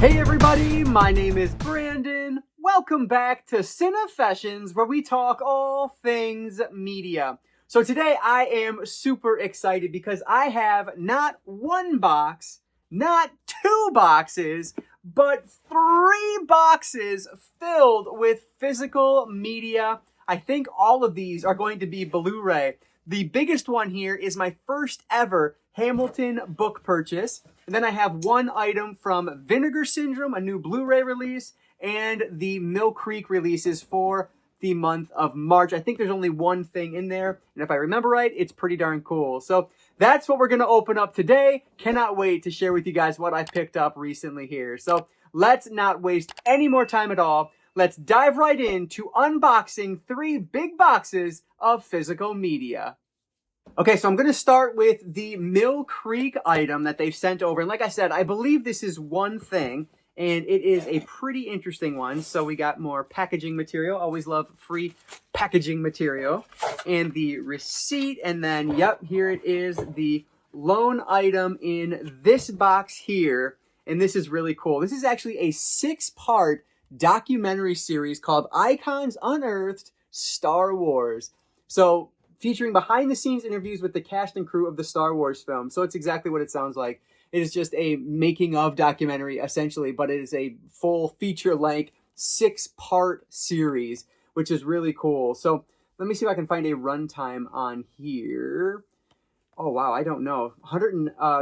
Hey everybody, my name is Brandon. Welcome back to Cinefessions, where we talk all things media. So today I am super excited because I have not one box, not two boxes, but 3 boxes filled with physical media. I think all of these are going to be Blu-ray. The biggest one here is my first ever Hamilton book purchase. And then I have one item from Vinegar Syndrome, a new Blu-ray release, and the Mill Creek releases for the month of March. I think there's only one thing in there, and if I remember right, it's pretty darn cool. So that's what we're going to open up today. Cannot wait to share with you guys what I picked up recently here. So let's not waste any more time at all. Let's dive right into unboxing 3 big boxes of physical media. Okay, so I'm going to start with the Mill Creek item that they've sent over. And like I said, I believe this is one thing, and it is a pretty interesting one. So we got more packaging material. Always love free packaging material. And the receipt, and then, yep, here it is, the loan item in this box here. And this is really cool. This is actually a 6-part documentary series called Icons Unearthed Star Wars. So featuring behind-the-scenes interviews with the cast and crew of the Star Wars film. So it's exactly what it sounds like. It is just a making-of documentary, essentially, but it is a full feature-length 6-part series, which is really cool. So let me see if I can find a runtime on here. Oh, wow, I don't know.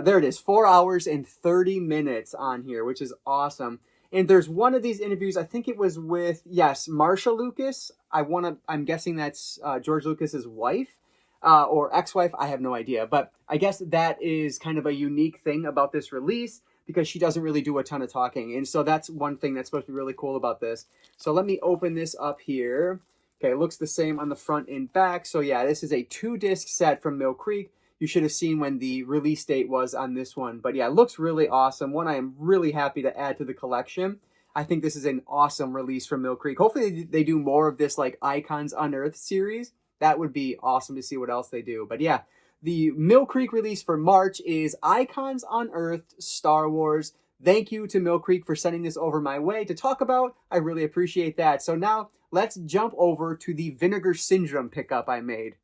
There it is, 4 hours and 30 minutes on here, which is awesome. And there's one of these interviews, I think it was with, yes, Marsha Lucas. I'm guessing that's George Lucas's wife or ex-wife. I have no idea. But I guess that is kind of a unique thing about this release because she doesn't really do a ton of talking. And so that's one thing that's supposed to be really cool about this. So let me open this up here. Okay, it looks the same on the front and back. So yeah, this is a 2-disc set from Mill Creek. You should have seen when the release date was on this one. But yeah, it looks really awesome. One I am really happy to add to the collection. I think this is an awesome release from Mill Creek. Hopefully they do more of this like Icons Unearthed series. That would be awesome to see what else they do. But yeah, the Mill Creek release for March is Icons Unearthed Star Wars. Thank you to Mill Creek for sending this over my way to talk about. I really appreciate that. So now let's jump over to the Vinegar Syndrome pickup I made.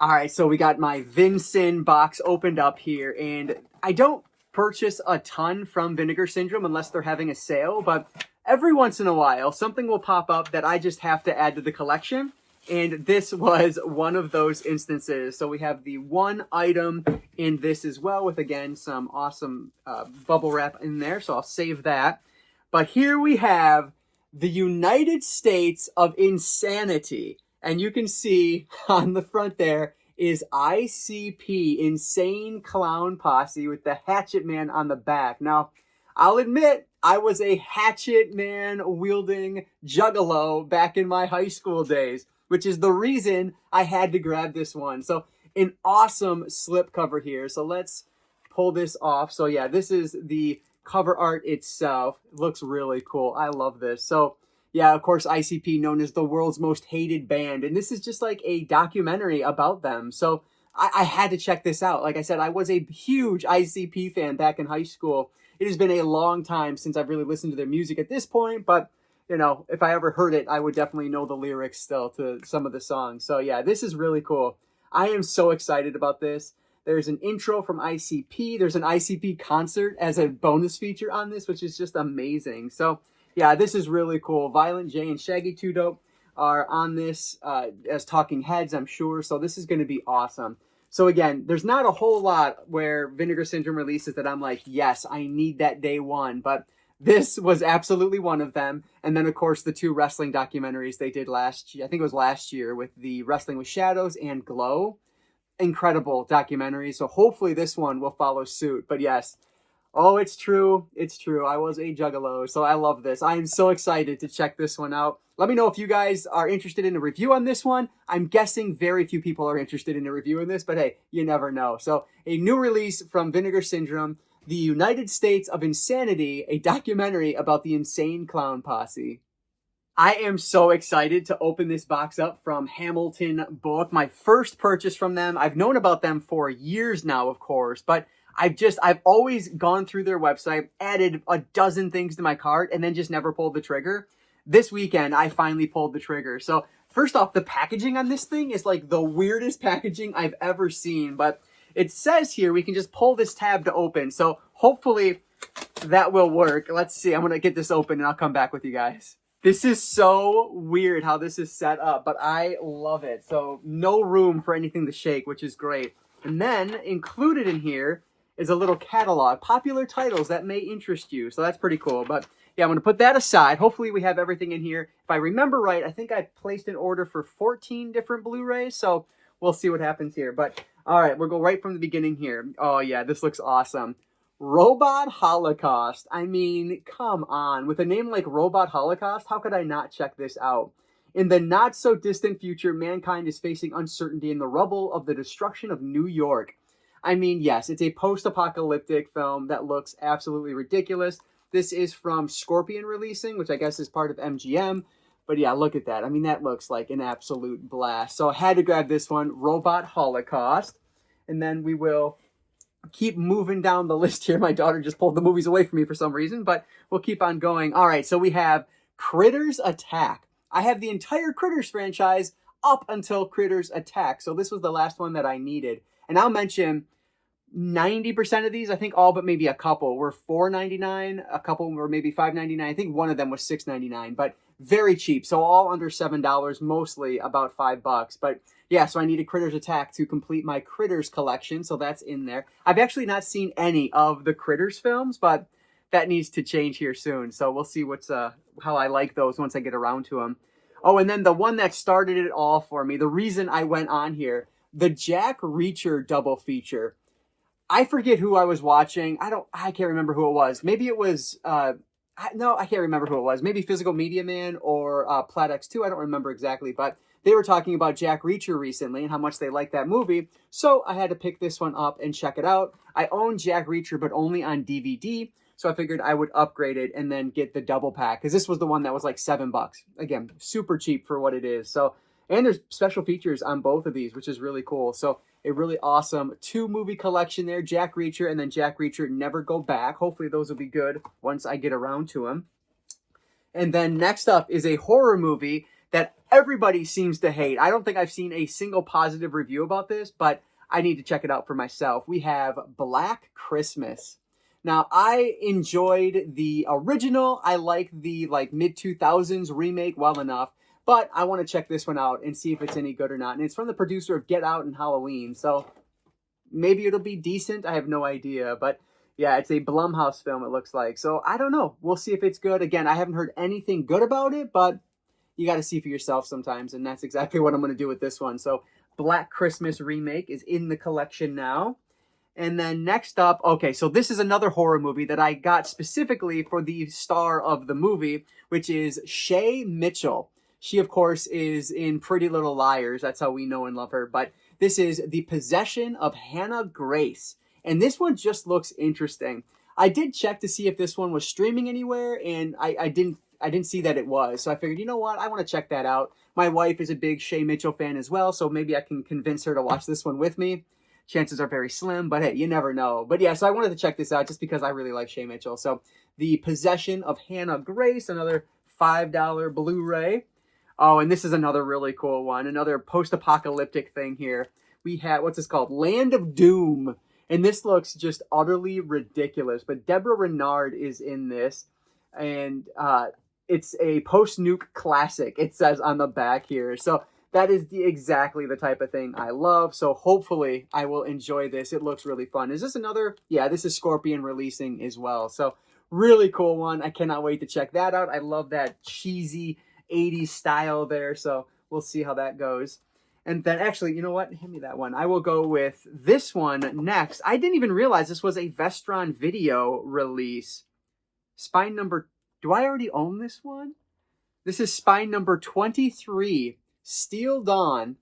All right, so we got my Vinsyn box opened up here, and I don't purchase a ton from Vinegar Syndrome unless they're having a sale, but every once in a while, something will pop up that I just have to add to the collection, and this was one of those instances. So we have the one item in this as well with, again, some awesome bubble wrap in there, so I'll save that. But here we have the United States of Insanity. And you can see on the front there is ICP, Insane Clown Posse, with the Hatchet Man on the back. Now, I'll admit, I was a Hatchet Man wielding juggalo back in my high school days, which is the reason I had to grab this one. So, an awesome slipcover here. So, let's pull this off. So, yeah, this is the cover art itself. It looks really cool. I love this. So, yeah, of course, ICP, known as the world's most hated band. And this is just like a documentary about them. So I had to check this out. Like I said, I was a huge ICP fan back in high school. It has been a long time since I've really listened to their music at this point. But, you know, if I ever heard it, I would definitely know the lyrics still to some of the songs. So, yeah, this is really cool. I am so excited about this. There's an intro from ICP. There's an ICP concert as a bonus feature on this, which is just amazing. So, yeah, this is really cool. Violent J and Shaggy 2 Dope are on this as talking heads, I'm sure. So this is going to be awesome. So again, there's not a whole lot where Vinegar Syndrome releases that I'm like, yes, I need that day one. But this was absolutely one of them. And then, of course, the 2 wrestling documentaries they did last year. I think it was last year with the Wrestling with Shadows and Glow. Incredible documentary. So hopefully this one will follow suit. But yes. Oh, it's true. It's true. I was a juggalo, so I love this. I am so excited to check this one out. Let me know if you guys are interested in a review on this one. I'm guessing very few people are interested in a review in this, but hey, you never know. So a new release from Vinegar Syndrome, The United States of Insanity, a documentary about the Insane Clown Posse. I am so excited to open this box up from Hamilton Book. My first purchase from them. I've known about them for years now, of course, but I've always gone through their website, added a dozen things to my cart, and then just never pulled the trigger. This weekend, I finally pulled the trigger. So first off, the packaging on this thing is like the weirdest packaging I've ever seen, but it says here we can just pull this tab to open. So hopefully that will work. Let's see. I'm going to get this open and I'll come back with you guys. This is so weird how this is set up, but I love it. So no room for anything to shake, which is great. And then included in here is a little catalog, popular titles that may interest you. So that's pretty cool. But yeah, I'm going to put that aside. Hopefully we have everything in here. If I remember right, I think I placed an order for 14 different Blu-rays. So we'll see what happens here. But all right, we'll go right from the beginning here. Oh yeah, this looks awesome. Robot Holocaust. I mean, come on. With a name like Robot Holocaust, how could I not check this out? In the not-so-distant future, mankind is facing uncertainty in the rubble of the destruction of New York. I mean, yes, it's a post-apocalyptic film that looks absolutely ridiculous. This is from Scorpion Releasing, which I guess is part of MGM. But yeah, look at that. I mean, that looks like an absolute blast. So I had to grab this one, Robot Holocaust. And then we will keep moving down the list here. My daughter just pulled the movies away from me for some reason, but we'll keep on going. All right, so we have Critters Attack. I have the entire Critters franchise up until Critters Attack, so this was the last one that I needed. And I'll mention 90% of these, I think all but maybe a couple, were $4.99. A couple were maybe $5.99. I think one of them was $6.99, but very cheap. So all under $7, mostly about $5. But yeah, so I needed Critters Attack to complete my Critters collection, so that's in there. I've actually not seen any of the Critters films, but that needs to change here soon. So we'll see what's how I like those once I get around to them. Oh, and then the one that started it all for me, the reason I went on here, the Jack Reacher double feature. I forget who I was watching. I can't remember who it was. Maybe it was, I can't remember who it was. Maybe Physical Media Man or Plat X2. I don't remember exactly, but they were talking about Jack Reacher recently and how much they liked that movie. So I had to pick this one up and check it out. I own Jack Reacher, but only on DVD. So I figured I would upgrade it and then get the double pack, because this was the one that was like $7. Again, super cheap for what it is. So, and there's special features on both of these, which is really cool. So a really awesome 2-movie collection there, Jack Reacher and then Jack Reacher Never Go Back. Hopefully those will be good once I get around to them. And then next up is a horror movie that everybody seems to hate. I don't think I've seen a single positive review about this, but I need to check it out for myself. We have Black Christmas. Now, I enjoyed the original. I like the mid-2000s remake well enough. But I want to check this one out and see if it's any good or not. And it's from the producer of Get Out and Halloween. So maybe it'll be decent. I have no idea. But yeah, it's a Blumhouse film, it looks like. So I don't know. We'll see if it's good. Again, I haven't heard anything good about it, but you got to see for yourself sometimes. And that's exactly what I'm going to do with this one. So Black Christmas remake is in the collection now. And then next up, okay, so this is another horror movie that I got specifically for the star of the movie, which is Shay Mitchell. She, of course, is in Pretty Little Liars. That's how we know and love her. But this is The Possession of Hannah Grace. And this one just looks interesting. I did check to see if this one was streaming anywhere, and I didn't see that it was. So I figured, you know what? I want to check that out. My wife is a big Shay Mitchell fan as well, so maybe I can convince her to watch this one with me. Chances are very slim, but hey, you never know. But yeah, so I wanted to check this out just because I really like Shay Mitchell. So The Possession of Hannah Grace, another $5 Blu-ray. Oh, and this is another really cool one. Another post-apocalyptic thing here. We have, what's this called? Land of Doom. And this looks just utterly ridiculous. But Deborah Renard is in this. And it's a post-nuke classic, it says on the back here. So that is exactly the type of thing I love. So hopefully I will enjoy this. It looks really fun. Is this another? Yeah, this is Scorpion Releasing as well. So really cool one. I cannot wait to check that out. I love that cheesy 80s style there, so we'll see how that goes. And then actually, you know what? Hand me that one. I will go with this one next. I didn't even realize this was a Vestron Video release. Spine number... Do I already own this one? This is spine number 23, Steel Dawn.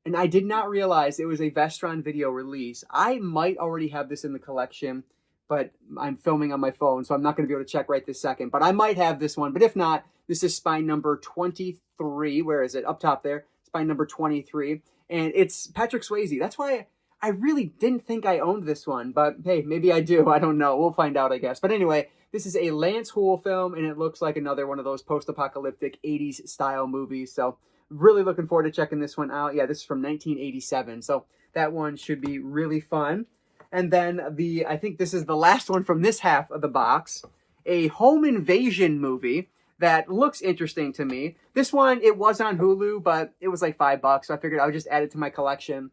And I did not realize it was a Vestron Video release. I might already have this in the collection, but I'm filming on my phone, so I'm not going to be able to check right this second. But I might have this one. But if not, This is spine number 23. Where is it? Up top there. Spine number 23. And it's Patrick Swayze. That's why I really didn't think I owned this one. But hey, maybe I do. I don't know. We'll find out, I guess. But anyway, this is a Lance Hool film, and it looks like another one of those post-apocalyptic 80s style movies. So really looking forward to checking this one out. Yeah, this is from 1987. So that one should be really fun. And then I think this is the last one from this half of the box, a home invasion movie that looks interesting to me. This one, it was on Hulu, but it was like $5, so I figured I would just add it to my collection.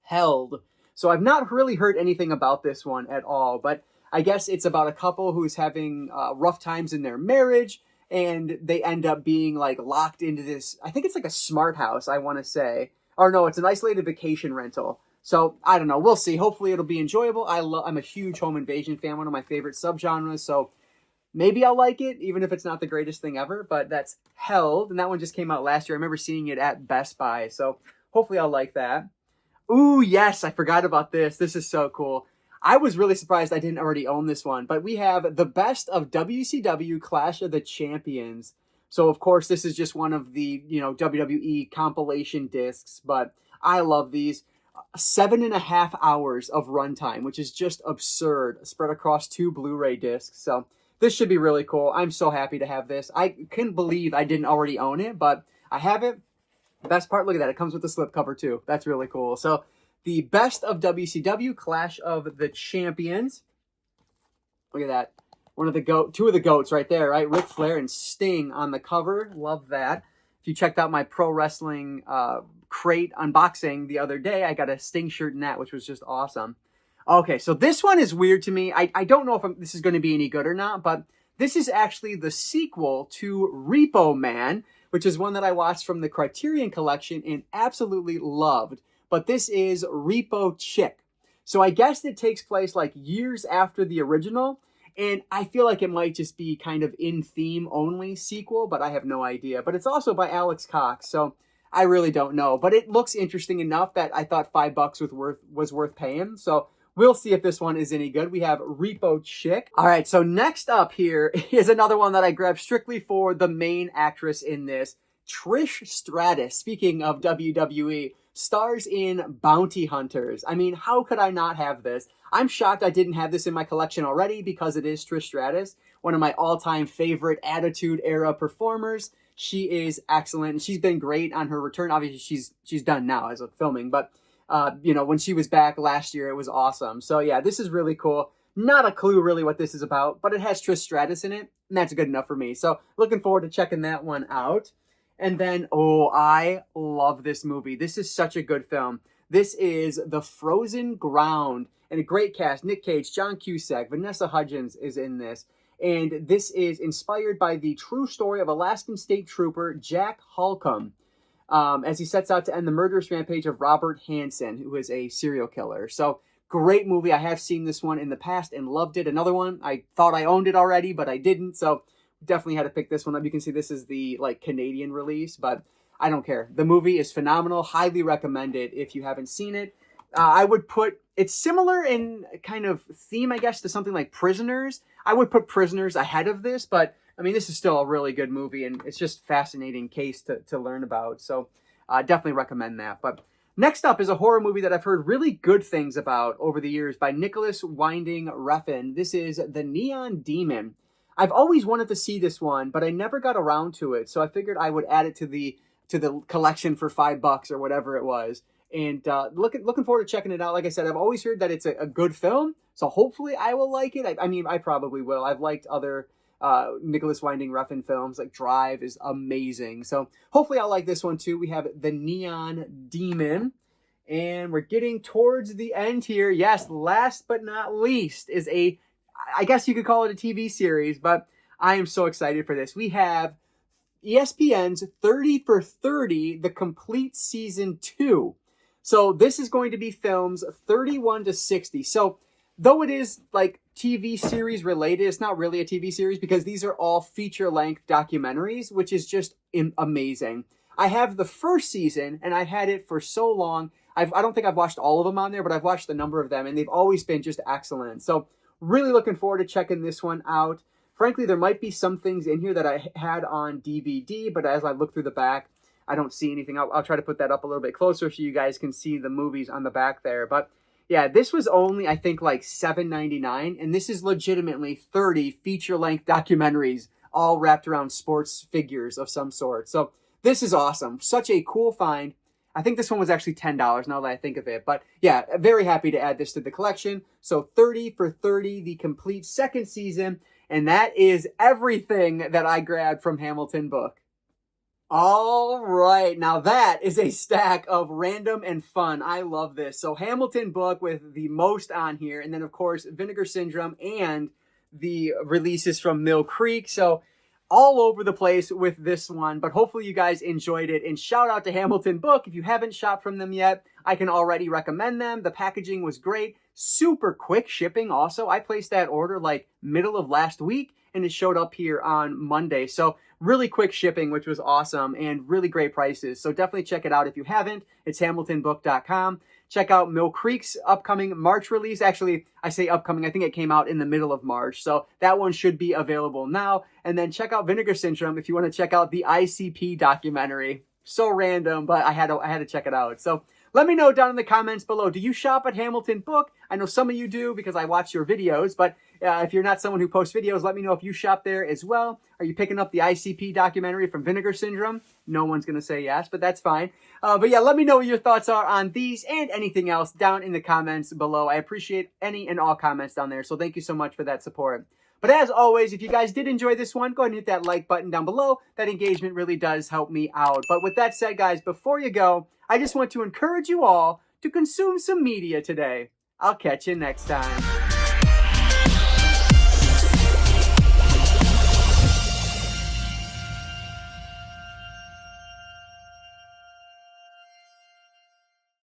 Held. So I've not really heard anything about this one at all, but I guess it's about a couple who's having rough times in their marriage, and they end up being like locked into this, I think it's like a smart house, I want to say. Or no, it's an isolated vacation rental. So, I don't know. We'll see. Hopefully it'll be enjoyable. I'm a huge home invasion fan, one of my favorite subgenres, so maybe I'll like it, even if it's not the greatest thing ever, but that's Held, and that one just came out last year. I remember seeing it at Best Buy, so hopefully I'll like that. Ooh, yes, I forgot about this. This is so cool. I was really surprised I didn't already own this one, but we have the best of WCW Clash of the Champions. So, of course, this is just one of the, WWE compilation discs, but I love these. 7.5 hours of runtime, which is just absurd, spread across 2 Blu-ray discs. So this should be really cool. I'm so happy to have this. I couldn't believe I didn't already own it, but I have it. The best part, look at that. It comes with the slipcover too. That's really cool. So the best of WCW, Clash of the Champions. Look at that. Two of the goats right there, right? Ric Flair and Sting on the cover. Love that. If you checked out my pro wrestling crate unboxing the other day, I got a Sting shirt in that, which was just awesome. Okay, so this one is weird to me. I don't know if this is going to be any good or not, but this is actually the sequel to Repo Man, which is one that I watched from the Criterion Collection and absolutely loved. But this is Repo Chick. So I guess it takes place like years after the original, and I feel like it might just be kind of in theme only sequel, but I have no idea. But it's also by Alex Cox, so I really don't know. But it looks interesting enough that I thought $5 was worth paying. So we'll see if this one is any good. We have Repo Chick. All right, so next up here is another one that I grabbed strictly for the main actress in this, Trish Stratus. Speaking of WWE, stars in Bounty Hunters. I mean, how could I not have this? I'm shocked I didn't have this in my collection already because it is Trish Stratus, one of my all-time favorite Attitude Era performers. She is excellent, and she's been great on her return. Obviously, she's done now as of filming, but when she was back last year, it was awesome. So yeah, this is really cool. Not a clue really what this is about, but it has Trish Stratus in it, and that's good enough for me. So looking forward to checking that one out. And then, I love this movie. This is such a good film. This is The Frozen Ground, and a great cast. Nick Cage, John Cusack, Vanessa Hudgens is in this. And this is inspired by the true story of Alaskan State Trooper Jack Holcomb, as he sets out to end the murderous rampage of Robert Hansen, who is a serial killer. So, great movie. I have seen this one in the past and loved it. Another one, I thought I owned it already, but I didn't. So, definitely had to pick this one up. You can see this is the Canadian release, but I don't care. The movie is phenomenal. Highly recommend it if you haven't seen it. I would put, it's similar in kind of theme, I guess, to something like Prisoners. I would put Prisoners ahead of this, but I mean, this is still a really good movie, and it's just a fascinating case to learn about. So definitely recommend that. But next up is a horror movie that I've heard really good things about over the years by Nicholas Winding Refn. This is The Neon Demon. I've always wanted to see this one, but I never got around to it. So I figured I would add it to the collection for $5 or whatever it was. And looking forward to checking it out. Like I said, I've always heard that it's a good film, so hopefully I will like it. I mean, I probably will. I've liked other Nicholas Winding Refn films, like Drive is amazing. So hopefully I'll like this one too. We have The Neon Demon, and we're getting towards the end here. Yes, last but not least is I guess you could call it a TV series, but I am so excited for this. We have ESPN's 30 for 30, the complete season 2. So this is going to be films 31 to 60. So though it is like TV series related, it's not really a TV series because these are all feature-length documentaries, which is just amazing. I have the first season, and I've had it for so long. I don't think I've watched all of them on there, but I've watched a number of them, and they've always been just excellent. So really looking forward to checking this one out. Frankly, there might be some things in here that I had on DVD, but as I look through the back, I don't see anything. I'll try to put that up a little bit closer so you guys can see the movies on the back there. But yeah, this was only, I think, like $7.99, and this is legitimately 30 feature-length documentaries all wrapped around sports figures of some sort. So this is awesome. Such a cool find. I think this one was actually $10 now that I think of it. But yeah, very happy to add this to the collection. So 30 for 30, the complete second season. And that is everything that I grabbed from Hamilton Book. All right, now that is a stack of random and fun. I love this. So Hamilton Book with the most on here. And then, of course, Vinegar Syndrome and the releases from Mill Creek. So all over the place with this one, but hopefully you guys enjoyed it. And shout out to Hamilton Book. If you haven't shopped from them yet, I can already recommend them. The packaging was great. Super quick shipping also. I placed that order like middle of last week and it showed up here on Monday. So really quick shipping, which was awesome, and really great prices. So definitely check it out if you haven't. It's hamiltonbook.com. Check out Mill Creek's upcoming March release. Actually, I say upcoming. I think it came out in the middle of March. So that one should be available now. And then check out Vinegar Syndrome if you want to check out the ICP documentary. So random, but I had to check it out. So let me know down in the comments below. Do you shop at Hamilton Book? I know some of you do because I watch your videos, but if you're not someone who posts videos, let me know if you shop there as well. Are you picking up the ICP documentary from Vinegar Syndrome? No one's going to say yes, but that's fine. But yeah, let me know what your thoughts are on these and anything else down in the comments below. I appreciate any and all comments down there, so thank you so much for that support. But as always, if you guys did enjoy this one, go ahead and hit that like button down below. That engagement really does help me out. But with that said, guys, before you go, I just want to encourage you all to consume some media today. I'll catch you next time.